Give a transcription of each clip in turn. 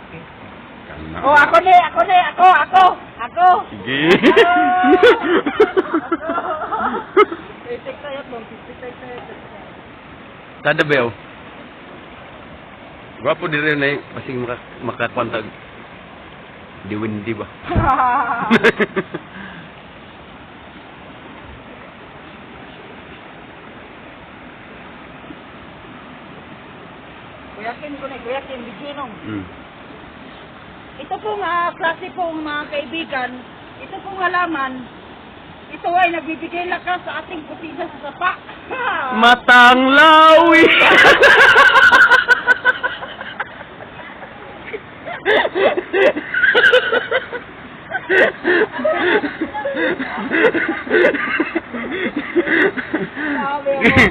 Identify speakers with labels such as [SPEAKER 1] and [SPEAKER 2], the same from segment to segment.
[SPEAKER 1] Kana.
[SPEAKER 2] Oh, ako.
[SPEAKER 1] Sige.
[SPEAKER 2] Titik tayo dong, titik tayo.
[SPEAKER 1] Tada ba yaw? Gwapo din rin na pasing makakwantag. Diwindi ba?
[SPEAKER 2] Kuya Kim, Biginong.
[SPEAKER 1] Mm.
[SPEAKER 2] Ito pong klase pong mga kaibigan, ito pong halaman, ito ay nagbibigay lakas sa ating putina sa sapa.
[SPEAKER 1] Matang lawi!
[SPEAKER 2] Sabi ako.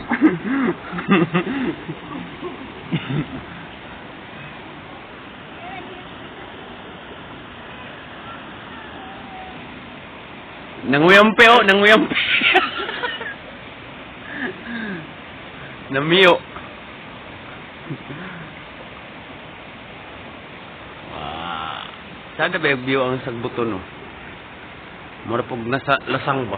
[SPEAKER 1] Nanguyampe oh, nanguyampe. Namiyo. Sada ba yung view ang sagbuton no? Mura pog nasa lasang ba?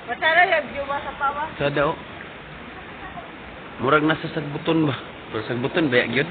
[SPEAKER 2] Masara yung view ba sa pawa?
[SPEAKER 1] Sada oh. Murag nasa sagbuton ba? Pero sagbuton ba yun?